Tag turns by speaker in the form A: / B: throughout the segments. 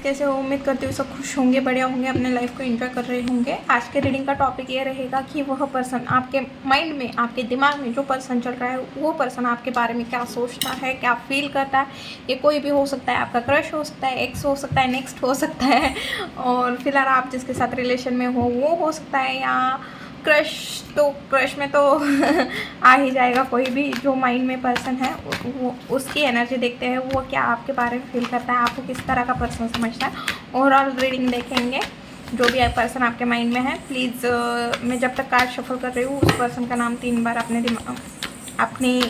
A: कैसे हो? उम्मीद करती हूँ सब खुश होंगे, बढ़िया होंगे, अपने लाइफ को एंजॉय कर रहे होंगे। आज के रीडिंग का टॉपिक ये रहेगा कि वह पर्सन आपके माइंड में, आपके दिमाग में जो पर्सन चल रहा है, वो पर्सन आपके बारे में क्या सोचता है, क्या फील करता है। ये कोई भी हो सकता है, आपका क्रश हो सकता है, एक्स हो सकता है, नेक्स्ट हो सकता है, और फिलहाल आप जिसके साथ रिलेशन में हो सकता है, या क्रश में तो आ ही जाएगा कोई भी। जो माइंड में पर्सन है वो उसकी एनर्जी देखते हैं, वो क्या आपके बारे में फील करता है, आपको किस तरह का पर्सन समझता है। ओवरऑल रीडिंग देखेंगे जो भी पर्सन आपके माइंड में है। प्लीज़ मैं जब तक कार्ड शफल कर रही हूँ उस पर्सन का नाम 3 बार अपने अपनी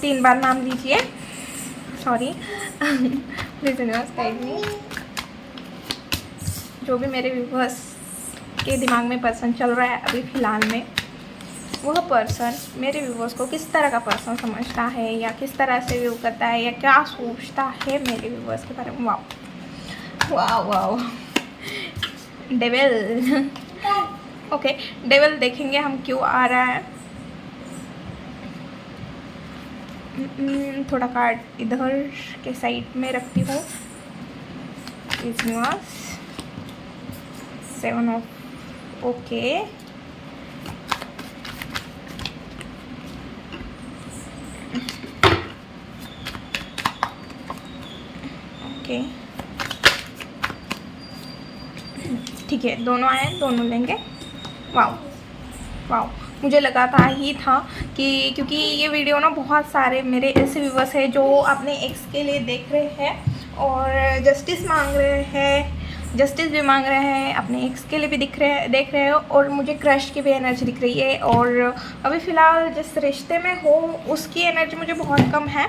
A: 3 बार नाम लीजिए। Sorry please guide me. जो भी मेरे व्यूवर्स के दिमाग में पर्सन चल रहा है अभी फ़िलहाल में, वह पर्सन मेरे व्यूवर्स को किस तरह का पर्सन समझता है, या किस तरह से व्यू करता है, या क्या सोचता है मेरे व्यूवर्स के बारे में। वाह वाह वाह, डेविल। ओके, डेविल देखेंगे हम क्यों आ रहा है। थोड़ा कार्ड इधर के साइड में रखती हूँ। व्यूवर्स 7 ऑफ ओके, ओके ठीक है, दोनों आए, दोनों लेंगे। वाओ वाओ, मुझे लगा था ही था कि क्योंकि ये वीडियो ना बहुत सारे मेरे ऐसे व्यूवर्स हैं जो अपने एक्स के लिए देख रहे हैं और जस्टिस मांग रहे हैं, जस्टिस भी मांग रहे हैं, अपने एक्स के लिए भी देख रहे हैं, और मुझे क्रश की भी एनर्जी दिख रही है। और अभी फ़िलहाल जिस रिश्ते में हो उसकी एनर्जी मुझे बहुत कम है,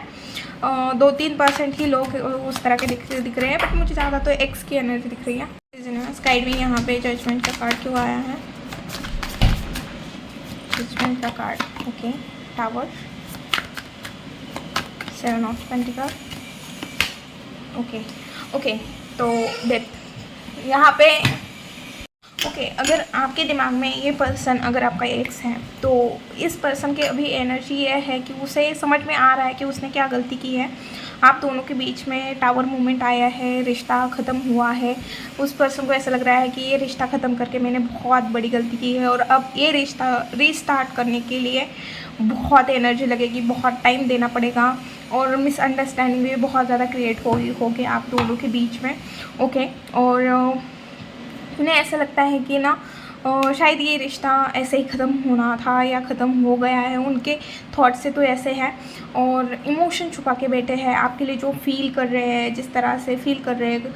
A: 2-3% ही लोग उस तरह के दिख रहे हैं, बट मुझे ज़्यादा तो एक्स की एनर्जी दिख रही है। गाइड भी यहाँ पे जजमेंट का कार्ड क्यों आया है? जजमेंट का card, okay, tower, 7 of pentacle, okay okay. तो डेथ यहाँ पे ओके। अगर आपके दिमाग में ये पर्सन अगर आपका एक्स है तो इस पर्सन की अभी एनर्जी ये है कि उसे समझ में आ रहा है कि उसने क्या गलती की है। आप दोनों के बीच में टावर मूवमेंट आया है, रिश्ता ख़त्म हुआ है। उस पर्सन को ऐसा लग रहा है कि ये रिश्ता ख़त्म करके मैंने बहुत बड़ी गलती की है, और अब ये रिश्ता रीस्टार्ट करने के लिए बहुत एनर्जी लगेगी, बहुत टाइम देना पड़ेगा, और मिसअंडरस्टैंडिंग भी बहुत ज़्यादा क्रिएट होगी आप दोनों के बीच में। ओके, और उन्हें ऐसा लगता है कि ना शायद ये रिश्ता ऐसे ही ख़त्म होना था या ख़त्म हो गया है। उनके थॉट से तो ऐसे है, और इमोशन छुपा के बैठे हैं आपके लिए। जो फील कर रहे हैं, जिस तरह से फील कर रहे हैं,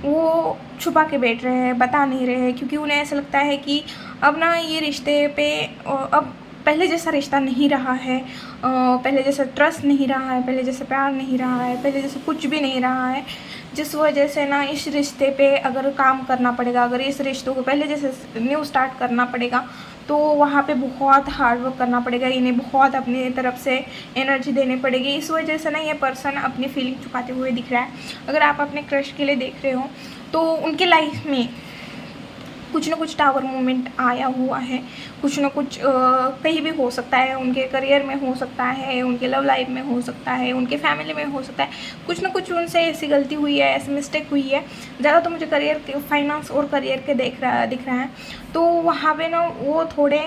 A: वो छुपा के बैठ रहे हैं, बता नहीं रहे हैं, क्योंकि उन्हें ऐसा लगता है कि अब ना ये रिश्ते पे अब पहले जैसा रिश्ता नहीं रहा है, पहले जैसा ट्रस्ट नहीं रहा है, पहले जैसा प्यार नहीं रहा है, पहले जैसा कुछ भी नहीं रहा है। जिस वजह से ना इस रिश्ते पे अगर काम करना पड़ेगा, अगर इस रिश्तों को पहले जैसे न्यू स्टार्ट करना पड़ेगा, तो वहाँ पे बहुत हार्ड वर्क करना पड़ेगा, इन्हें बहुत अपनी तरफ से एनर्जी देनी पड़ेगी। इस वजह से ना ये पर्सन अपनी फीलिंग छुपाते हुए दिख रहा है। अगर आप अपने क्रश के लिए देख रहे हो तो उनके लाइफ में कुछ ना कुछ टावर मूवमेंट आया हुआ है, कुछ ना कुछ कहीं भी हो सकता है, उनके करियर में हो सकता है, उनके लव लाइफ में हो सकता है, उनके फैमिली में हो सकता है। कुछ ना कुछ उनसे ऐसी गलती हुई है, ऐसी मिस्टेक हुई है। ज़्यादा तो मुझे करियर के, फाइनेंस और करियर के दिख रहा है। तो वहाँ पे ना वो थोड़े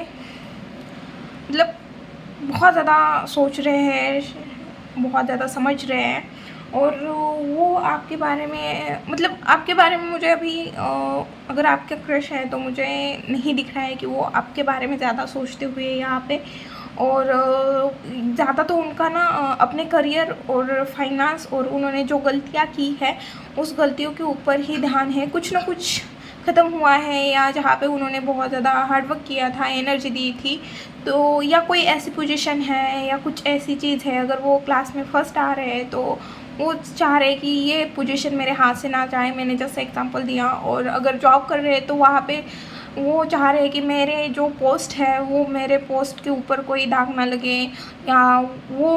A: मतलब बहुत ज़्यादा सोच रहे हैं, बहुत ज़्यादा समझ रहे हैं, और वो आपके बारे में, मतलब आपके बारे में मुझे अभी अगर आपका क्रश है तो मुझे नहीं दिख रहा है कि वो आपके बारे में ज़्यादा सोचते हुए यहाँ पे। और ज़्यादा तो उनका ना अपने करियर और फाइनेंस और उन्होंने जो गलतियाँ की है उस गलतियों के ऊपर ही ध्यान है। कुछ ना कुछ ख़त्म हुआ है, या जहाँ पे उन्होंने बहुत ज़्यादा हार्डवर्क किया था, एनर्जी दी थी, तो या कोई ऐसी पोजीशन है या कुछ ऐसी चीज़ है। अगर वो क्लास में फर्स्ट आ रहे हैं तो वो चाह रहे कि ये पोजीशन मेरे हाथ से ना जाए, मैंने जैसे एग्जांपल दिया। और अगर जॉब कर रहे हैं तो वहाँ पे वो चाह रहे हैं कि मेरे जो पोस्ट है वो मेरे पोस्ट के ऊपर कोई दाग ना लगे, या वो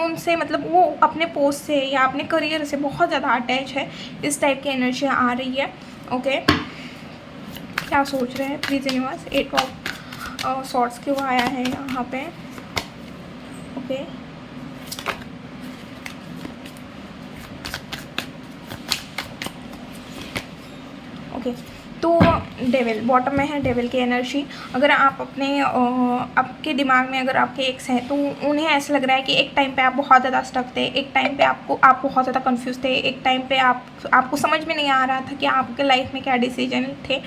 A: उनसे मतलब वो अपने पोस्ट से या अपने करियर से बहुत ज़्यादा अटैच है। इस टाइप की एनर्जी आ रही है। ओके, क्या सोच रहे हैं प्लीज़ यूनिवर्स? 8 ऑफ सॉर्ट्स क्यों आया है यहाँ पे? ओके, ओके, तो डेविल बॉटम में है, डेविल की एनर्जी। अगर आप अपने आपके दिमाग में अगर आपके एक्स हैं तो उन्हें ऐसा लग रहा है कि एक टाइम पे आप बहुत ज़्यादा स्टक थे, एक टाइम पे आप बहुत ज़्यादा कंफ्यूज थे, एक टाइम पे आपको समझ में नहीं आ रहा था कि आपके लाइफ में क्या डिसीजन थे,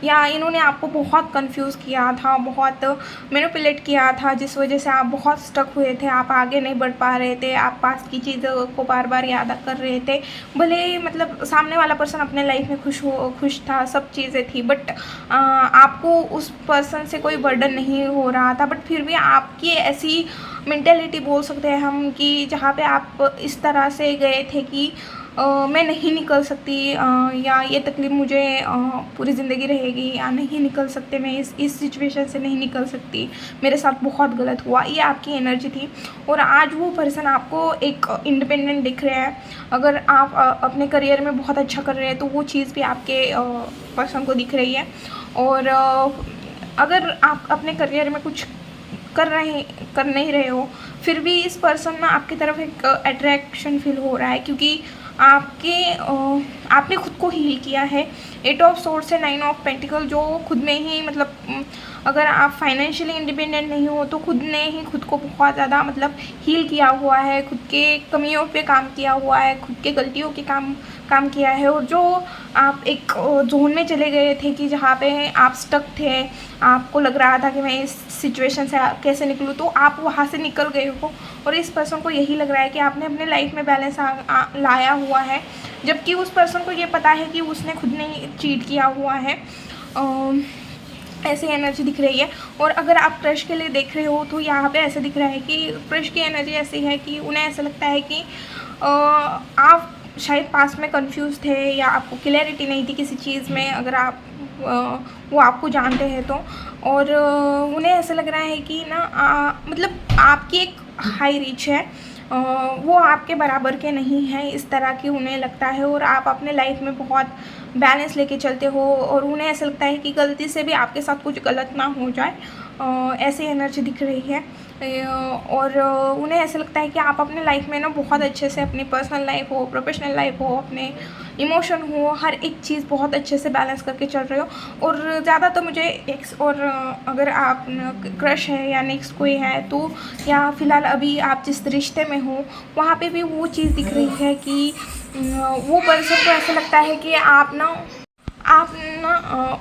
A: या इन्होंने आपको बहुत कंफ्यूज किया था, बहुत मैनिपुलेट किया था, जिस वजह से आप बहुत स्टक हुए थे, आप आगे नहीं बढ़ पा रहे थे, आप पास की चीज़ों को बार बार याद कर रहे थे। भले ही मतलब सामने वाला पर्सन अपने लाइफ में खुश था, सब चीज़ें थी, बट आपको उस पर्सन से कोई बर्डन नहीं हो रहा था, बट फिर भी आपकी ऐसी मेंटेलिटी बोल सकते हैं हम कि जहाँ पे आप इस तरह से गए थे कि मैं नहीं निकल सकती, या ये तकलीफ़ मुझे पूरी ज़िंदगी रहेगी, या नहीं निकल सकते, मैं इस सिचुएशन से नहीं निकल सकती, मेरे साथ बहुत गलत हुआ, ये आपकी एनर्जी थी। और आज वो पर्सन आपको एक इंडिपेंडेंट दिख रहा है। अगर आप अपने करियर में बहुत अच्छा कर रहे हैं तो वो चीज़ भी आपके पर्सन को दिख रही है। और अगर आप अपने करियर में कुछ कर नहीं रहे हो, फिर भी इस पर्सन में आपकी तरफ एक अट्रैक्शन फील हो रहा है, क्योंकि आपने खुद को हील किया है। 8 ऑफ सोर्ड्स से 9 ऑफ पेंटिकल, जो खुद में ही मतलब अगर आप फाइनेंशियली इंडिपेंडेंट नहीं हो तो खुद ने ही खुद को बहुत ज़्यादा मतलब हील किया हुआ है, खुद के कमियों पे काम किया हुआ है, खुद के गलतियों के काम किया है। और जो आप एक जोन में चले गए थे कि जहाँ पे आप स्टक थे, आपको लग रहा था कि मैं इस सिचुएशन से कैसे निकलूँ, तो आप वहाँ से निकल गए हो। और इस पर्सन को यही लग रहा है कि आपने अपने लाइफ में बैलेंस लाया हुआ है, जबकि उस पर्सन को ये पता है कि उसने खुद ने चीट किया हुआ है। ऐसी एनर्जी दिख रही है। और अगर आप क्रश के लिए देख रहे हो तो यहाँ पे ऐसे दिख रहा है कि क्रश की एनर्जी ऐसी है कि उन्हें ऐसा लगता है कि आप शायद पास में कंफ्यूज थे, या आपको क्लैरिटी नहीं थी किसी चीज़ में, अगर आप वो आपको जानते हैं तो। और उन्हें ऐसा लग रहा है कि ना मतलब आपकी एक हाई रीच है, वो आपके बराबर के नहीं हैं, इस तरह की उन्हें लगता है। और आप अपने लाइफ में बहुत बैलेंस लेके चलते हो, और उन्हें ऐसा लगता है कि गलती से भी आपके साथ कुछ गलत ना हो जाए, ऐसी एनर्जी दिख रही है। और उन्हें ऐसा लगता है कि आप अपने लाइफ में ना बहुत अच्छे से अपनी पर्सनल लाइफ हो, प्रोफेशनल लाइफ हो, अपने इमोशन हो, हर एक चीज़ बहुत अच्छे से बैलेंस करके चल रहे हो। और ज़्यादा तो मुझे एक्स, और अगर आप क्रश है या नेक्स्ट कोई है तो, या फ़िलहाल अभी आप जिस रिश्ते में हो वहाँ पे भी वो चीज़ दिख रही है कि वो पर्सन को ऐसा लगता है कि आप ना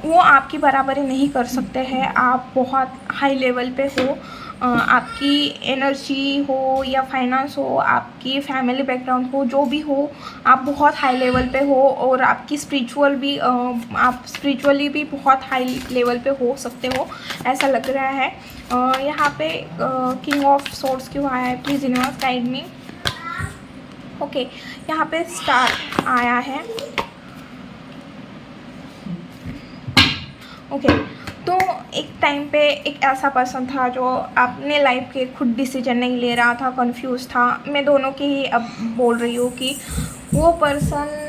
A: वो आपकी बराबरी नहीं कर सकते हैं, आप बहुत हाई लेवल पे हो। आपकी एनर्जी हो या फाइनेंस हो, आपकी फैमिली बैकग्राउंड हो, जो भी हो, आप बहुत हाई लेवल पे हो। और आपकी आप स्पिरिचुअली भी बहुत हाई लेवल पे हो सकते हो, ऐसा लग रहा है। यहाँ पे किंग ऑफ सोर्ड्स क्यों आया है, please universe guide me. Okay, यहाँ पे स्टार आया है। ओके, तो एक टाइम पे एक ऐसा पर्सन था जो अपने लाइफ के खुद डिसीजन नहीं ले रहा था, कंफ्यूज था। मैं दोनों की ही अब बोल रही हूँ कि वो पर्सन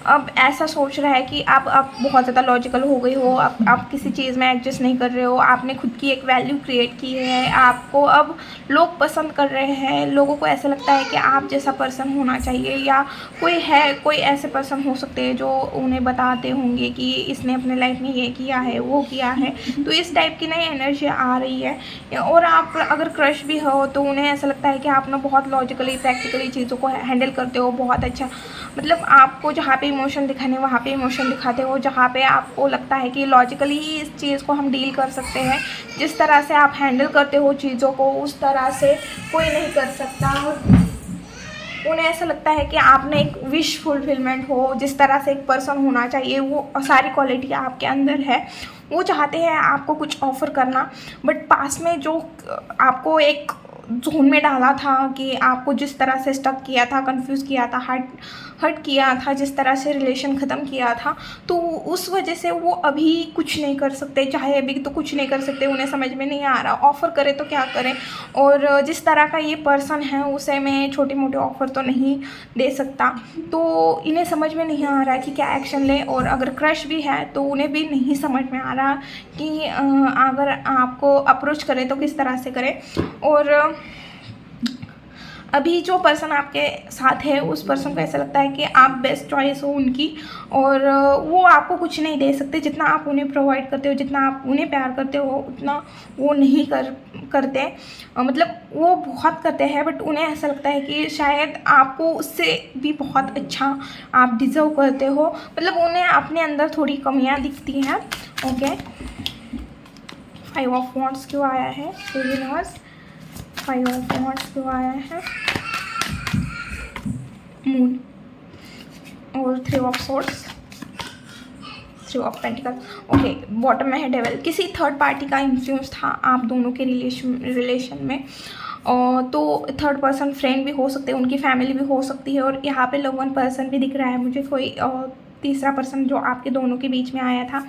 A: अब ऐसा सोच रहा है कि आप बहुत ज़्यादा लॉजिकल हो गई हो, आप किसी चीज़ में एडजस्ट नहीं कर रहे हो, आपने खुद की एक वैल्यू क्रिएट की है, आपको अब लोग पसंद कर रहे हैं, लोगों को ऐसा लगता है कि आप जैसा पर्सन होना चाहिए, या कोई ऐसे पर्सन हो सकते हैं जो उन्हें बताते होंगे कि इसने अपने लाइफ में ये किया है, वो किया है। तो इस टाइप की नई एनर्जी आ रही है। और आप अगर क्रश भी हो तो उन्हें ऐसा लगता है कि आप ना बहुत लॉजिकली प्रैक्टिकली चीज़ों को हैंडल करते हो, बहुत अच्छा, मतलब आपको जहाँ पे इमोशन दिखाने वहाँ पे इमोशन दिखाते हो, जहाँ पे आपको लगता है कि लॉजिकली ही इस चीज़ को हम डील कर सकते हैं, जिस तरह से आप हैंडल करते हो चीज़ों को उस तरह से कोई नहीं कर सकता। उन्हें ऐसा लगता है कि आपने एक विश फुलफिलमेंट हो, जिस तरह से एक पर्सन होना चाहिए वो सारी क्वालिटी आपके अंदर है। वो चाहते हैं आपको कुछ ऑफ़र करना, बट पास में जो आपको एक जोन में डाला था कि आपको जिस तरह से स्टक किया था, कंफ्यूज किया था, हर्ट किया था, जिस तरह से रिलेशन ख़त्म किया था, तो उस वजह से वो अभी कुछ नहीं कर सकते, चाहे अभी तो कुछ नहीं कर सकते। उन्हें समझ में नहीं आ रहा ऑफ़र करें तो क्या करें। और जिस तरह का ये पर्सन है उसे मैं छोटे मोटे ऑफ़र तो नहीं दे सकता, तो इन्हें समझ में नहीं आ रहा कि क्या एक्शन लें। और अगर क्रश भी है तो उन्हें भी नहीं समझ में आ रहा कि अगर आपको अप्रोच करें तो किस तरह से करें। और अभी जो पर्सन आपके साथ है उस पर्सन को ऐसा लगता है कि आप बेस्ट चॉइस हो उनकी, और वो आपको कुछ नहीं दे सकते। जितना आप उन्हें प्रोवाइड करते हो, जितना आप उन्हें प्यार करते हो, उतना वो नहीं करते। मतलब वो बहुत करते हैं, बट उन्हें ऐसा लगता है कि शायद आपको उससे भी बहुत अच्छा आप डिज़र्व करते हो। मतलब उन्हें अपने अंदर थोड़ी कमियां दिखती हैं। ओके, 5 ऑफ वॉन्ड्स क्यों आया है यूनिवर्स? 5 ऑफ वॉन्ड्स क्यों आया है? मून और 3 of swords, 3 of pentacle. Okay, bottom में है डेविल। किसी थर्ड पार्टी का इन्फ्लुएंस था आप दोनों के रिलेशन में, और तो थर्ड पर्सन फ्रेंड भी हो सकते हैं, उनकी फैमिली भी हो सकती है, और यहाँ पे लव वन पर्सन भी दिख रहा है मुझे। कोई तीसरा पर्सन जो आपके दोनों के बीच में आया था,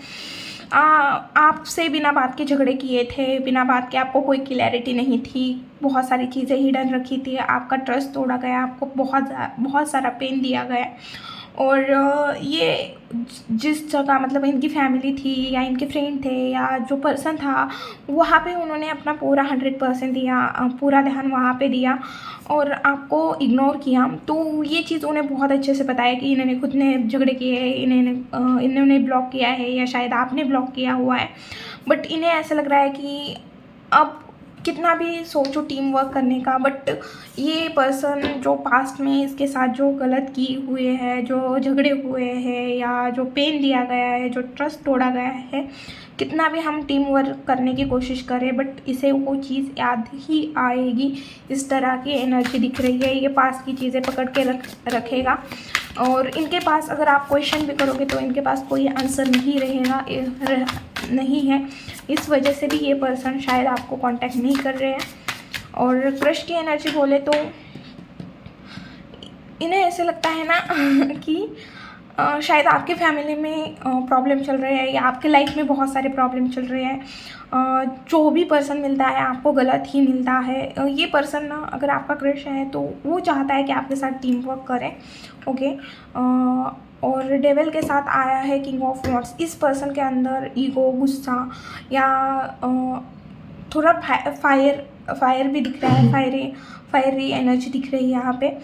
A: आपसे बिना बात के झगड़े किए थे, बिना बात के आपको कोई क्लैरिटी नहीं थी, बहुत सारी चीज़ें हिडन रखी थी, आपका ट्रस्ट तोड़ा गया, आपको बहुत सारा पेन दिया गया। और ये जिस जगह मतलब इनकी फैमिली थी या इनके फ्रेंड थे या जो पर्सन था, वहाँ पे उन्होंने अपना पूरा 100% दिया, पूरा ध्यान वहाँ पे दिया और आपको इग्नोर किया। तो ये चीज़ उन्हें बहुत अच्छे से पता है कि इन्होंने खुद ने झगड़े किए हैं, इन्होंने ब्लॉक किया है या शायद आपने ब्लॉक किया हुआ है। बट इन्हें ऐसा लग रहा है कि अब कितना भी सोचो टीम वर्क करने का, बट ये पर्सन जो पास्ट में इसके साथ जो गलत की हुए है, जो झगड़े हुए हैं या जो पेन दिया गया है, जो ट्रस्ट तोड़ा गया है, कितना भी हम टीम वर्क करने की कोशिश करें, बट इसे वो चीज़ याद ही आएगी। इस तरह की एनर्जी दिख रही है, ये पास की चीज़ें पकड़ के रखेगा। और इनके पास अगर आप क्वेश्चन भी करोगे तो इनके पास कोई आंसर नहीं नहीं है। इस वजह से भी ये पर्सन शायद आपको कांटेक्ट नहीं कर रहे हैं। और क्रश की एनर्जी बोले तो इन्हें ऐसे लगता है ना कि शायद आपके फैमिली में प्रॉब्लम चल रहे हैं या आपके लाइफ में बहुत सारे प्रॉब्लम चल रहे हैं। जो भी पर्सन मिलता है आपको गलत ही मिलता है। ये पर्सन ना अगर आपका क्रश है तो वो चाहता है कि आपके साथ टीम वर्क करें। ओके, और डेविल के साथ आया है किंग ऑफ वॉन्ड्स। इस पर्सन के अंदर ईगो, गुस्सा या थोड़ा फायर भी दिख रहा है, फायरी एनर्जी दिख रही है यहाँ पे।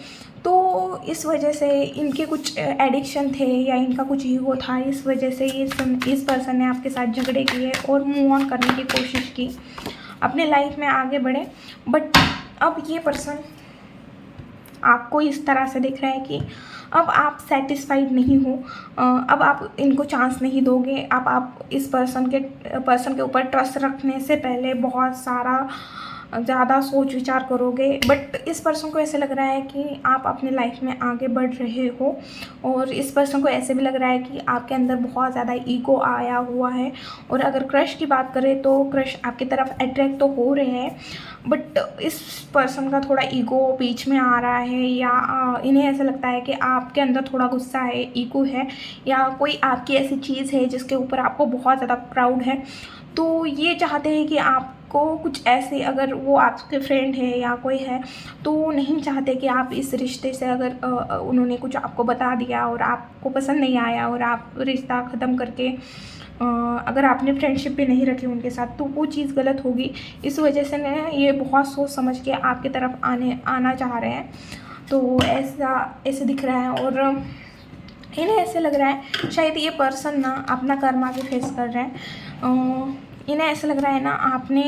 A: तो इस वजह से इनके कुछ एडिक्शन थे या इनका कुछ ईगो था, इस वजह से इस पर्सन ने आपके साथ झगड़े किए और मूव ऑन करने की कोशिश की, अपने लाइफ में आगे बढ़े। बट अब ये पर्सन आपको इस तरह से दिख रहा है कि अब आप सेटिस्फाइड नहीं हो, अब आप इनको चांस नहीं दोगे। आप इस पर्सन के ऊपर ट्रस्ट रखने से पहले बहुत ज़्यादा सोच विचार करोगे। बट इस पर्सन को ऐसे लग रहा है कि आप अपने लाइफ में आगे बढ़ रहे हो, और इस पर्सन को ऐसे भी लग रहा है कि आपके अंदर बहुत ज़्यादा ईगो आया हुआ है। और अगर क्रश की बात करें तो क्रश आपकी तरफ अट्रैक्ट तो हो रहे हैं, बट इस पर्सन का थोड़ा ईगो बीच में आ रहा है, या इन्हें ऐसा लगता है कि आपके अंदर थोड़ा गुस्सा है, ईगो है, या कोई आपकी ऐसी चीज़ है जिसके ऊपर आपको बहुत ज़्यादा प्राउड है। तो ये चाहते हैं कि आपको कुछ ऐसे, अगर वो आपके फ्रेंड है या कोई है, तो वो नहीं चाहते कि आप इस रिश्ते से, अगर उन्होंने कुछ आपको बता दिया और आपको पसंद नहीं आया और आप रिश्ता ख़त्म करके अगर आपने फ्रेंडशिप भी नहीं रखी उनके साथ, तो वो चीज़ गलत होगी। इस वजह से ना ये बहुत सोच समझ के आपकी तरफ आना चाह रहे हैं। तो ऐसे दिख रहा है। और इन्हें ऐसे लग रहा है शायद ये पर्सन ना अपना कर्मा भी फेस कर रहे हैं। इन्हें ऐसा लग रहा है ना आपने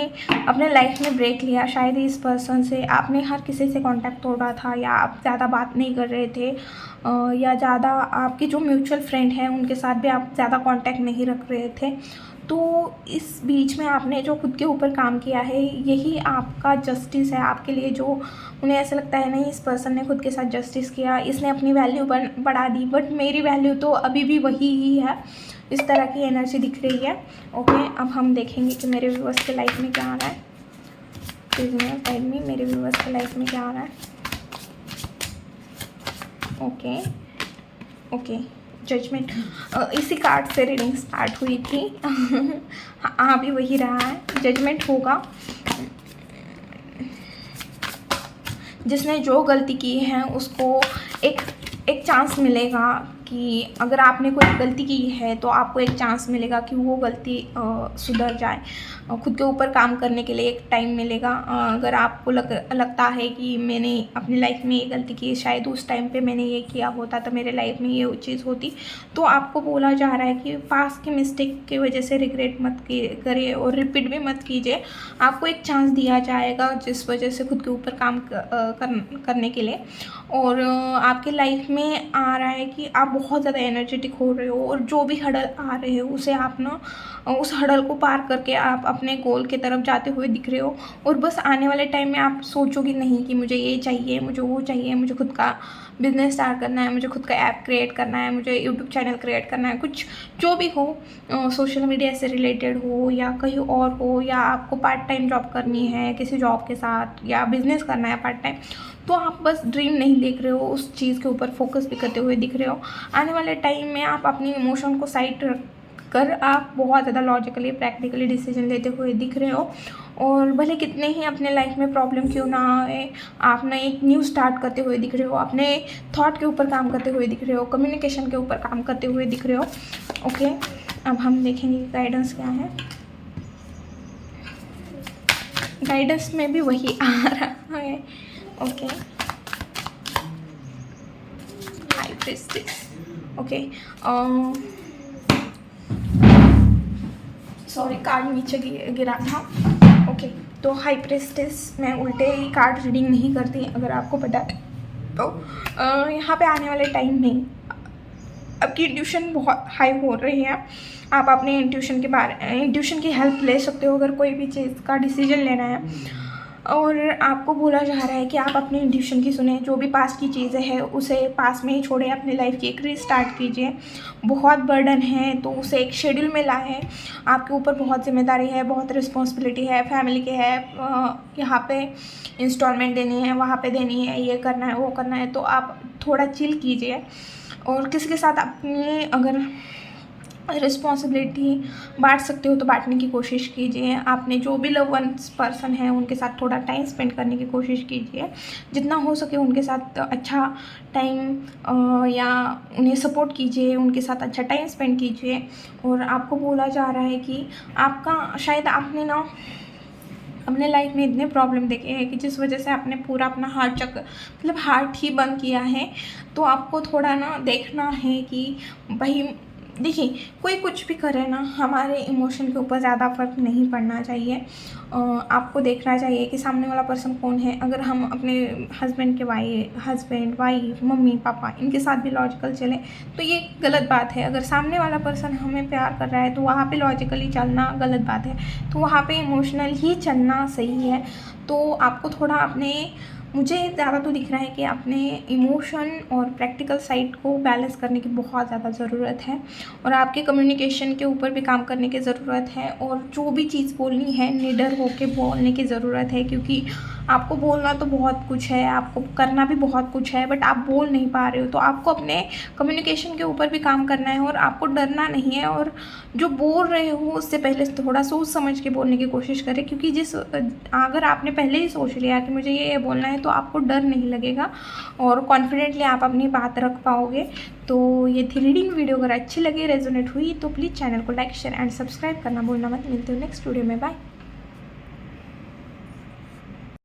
A: अपने लाइफ में ब्रेक लिया, शायद इस पर्सन से आपने हर किसी से कांटेक्ट तोड़ा था, या आप ज़्यादा बात नहीं कर रहे थे, या ज़्यादा आपके जो म्यूचुअल फ्रेंड हैं उनके साथ भी आप ज़्यादा कांटेक्ट नहीं रख रहे थे। तो इस बीच में आपने जो खुद के ऊपर काम किया है, यही आपका जस्टिस है आपके लिए। जो उन्हें ऐसा लगता है नहीं, इस पर्सन ने खुद के साथ जस्टिस किया, इसने अपनी वैल्यू बढ़ा दी, बट मेरी वैल्यू तो अभी भी वही ही है। इस तरह की एनर्जी दिख रही है। ओके, अब हम देखेंगे कि मेरे व्यूअर्स के लाइफ में क्या आ रहा है। प्लीज़ साइड में मेरे व्यूअर्स के लाइफ में क्या आ रहा है। Okay, judgement. इसी कार्ड से रीडिंग स्टार्ट हुई थी। हाँ, अभी वही रहा है, जजमेंट होगा। जिसने जो गलती की है उसको एक चांस मिलेगा कि अगर आपने कोई गलती की है तो आपको एक चांस मिलेगा कि वो गलती सुधर जाए। खुद के ऊपर काम करने के लिए एक टाइम मिलेगा। अगर आपको लगता है कि मैंने अपनी लाइफ में ये गलती की, शायद उस टाइम पे मैंने ये किया होता तो मेरे लाइफ में ये चीज़ होती, तो आपको बोला जा रहा है कि पास्ट की मिस्टेक की वजह से रिग्रेट मत करिए और रिपीट भी मत कीजिए। आपको एक चांस दिया जाएगा जिस वजह से खुद के ऊपर काम करने के लिए। और आपके लाइफ में आ रहा है कि आप बहुत ज़्यादा एनर्जेटिक हो रहे हो और जो भी हडल आ रहे हो उसे आप ना उस हडल को पार करके आप अपने गोल की तरफ जाते हुए दिख रहे हो। और बस आने वाले टाइम में आप सोचोगे नहीं कि मुझे ये चाहिए, मुझे वो चाहिए, मुझे खुद का बिजनेस स्टार्ट करना है, मुझे खुद का ऐप क्रिएट करना है, मुझे यूट्यूब चैनल क्रिएट करना है, कुछ जो भी हो, सोशल मीडिया से रिलेटेड हो या कहीं और हो, या आपको पार्ट टाइम जॉब करनी है किसी जॉब के साथ, या बिजनेस करना है पार्ट टाइम, तो आप बस ड्रीम नहीं देख रहे हो, उस चीज़ के ऊपर फोकस भी करते हुए दिख रहे हो। आने वाले टाइम में आप अपनी इमोशन को साइड रख कर आप बहुत ज़्यादा लॉजिकली प्रैक्टिकली डिसीजन लेते हुए दिख रहे हो। और भले कितने ही अपने लाइफ में प्रॉब्लम क्यों ना आए, आप ना एक न्यू स्टार्ट करते हुए दिख रहे हो, अपने थॉट के ऊपर काम करते हुए दिख रहे हो, कम्युनिकेशन के ऊपर काम करते हुए दिख रहे हो। ओके, अब हम देखेंगे गाइडेंस क्या है। गाइडेंस में भी वही आ रहा है। Okay, high priestess. Okay, sorry card नीचे गिरा था। ओके, तो हाई प्रीस्टेस मैं उल्टे ही कार्ड रीडिंग नहीं करती, अगर आपको पता है तो। यहाँ पे आने वाले टाइम में आपकी इंट्यूशन बहुत हाई हो रही है। आप अपने इंट्यूशन की हेल्प ले सकते हो अगर कोई भी चीज़ का डिसीजन लेना है। और आपको बोला जा रहा है कि आप अपने इंट्यूशन की सुने, जो भी पास्ट की चीज़ें हैं उसे पास में ही छोड़े, अपनी लाइफ की एक रीस्टार्ट कीजिए। बहुत बर्डन है तो उसे एक शेड्यूल में लाएं। आपके ऊपर बहुत जिम्मेदारी है, बहुत रिस्पॉन्सिबिलिटी है, फैमिली के है, यहाँ पे इंस्टॉलमेंट देनी है, वहाँ पे देनी है, ये करना है, वो करना है, तो आप थोड़ा चिल कीजिए। और किसी के साथ अपनी अगर रिस्पॉन्सिबिलिटी बांट सकते हो तो बांटने की कोशिश कीजिए। आपने जो भी लव वंस पर्सन है उनके साथ थोड़ा टाइम स्पेंड करने की कोशिश कीजिए, जितना हो सके उनके साथ अच्छा टाइम या उन्हें सपोर्ट कीजिए, उनके साथ अच्छा टाइम स्पेंड कीजिए। और आपको बोला जा रहा है कि आपका शायद आपने ना अपने लाइफ में इतने प्रॉब्लम देखे हैं कि जिस वजह से आपने पूरा अपना हार्ट ही बंद किया है। तो आपको थोड़ा ना देखना है कि भाई देखिए, कोई कुछ भी करे ना, हमारे इमोशन के ऊपर ज़्यादा फ़र्क नहीं पड़ना चाहिए। आपको देखना चाहिए कि सामने वाला पर्सन कौन है। अगर हम अपने हस्बैंड, वाइफ, मम्मी पापा इनके साथ भी लॉजिकल चलें तो ये गलत बात है। अगर सामने वाला पर्सन हमें प्यार कर रहा है तो वहाँ पे लॉजिकली चलना गलत बात है, तो वहाँ पे इमोशनल ही चलना सही है। तो आपको थोड़ा मुझे ज़्यादा तो दिख रहा है कि अपने इमोशन और प्रैक्टिकल साइड को बैलेंस करने की बहुत ज़्यादा ज़रूरत है। और आपके कम्युनिकेशन के ऊपर भी काम करने की ज़रूरत है। और जो भी चीज़ बोलनी है निडर होके बोलने की ज़रूरत है, क्योंकि आपको बोलना तो बहुत कुछ है, आपको करना भी बहुत कुछ है, बट आप बोल नहीं पा रहे हो। तो आपको अपने कम्युनिकेशन के ऊपर भी काम करना है और आपको डरना नहीं है। और जो बोल रहे हो उससे पहले थोड़ा सोच समझ के बोलने की कोशिश करें, क्योंकि अगर आपने पहले ही सोच लिया कि मुझे ये बोलना है तो आपको डर नहीं लगेगा और कॉन्फिडेंटली आप अपनी बात रख पाओगे। तो ये थी रीडिंग वीडियो। अगर अच्छी लगी, रेजोनेट हुई तो प्लीज़ चैनल को लाइक, शेयर एंड सब्सक्राइब करना भूलना मत। मिलते हो नेक्स्ट वीडियो में, बाय।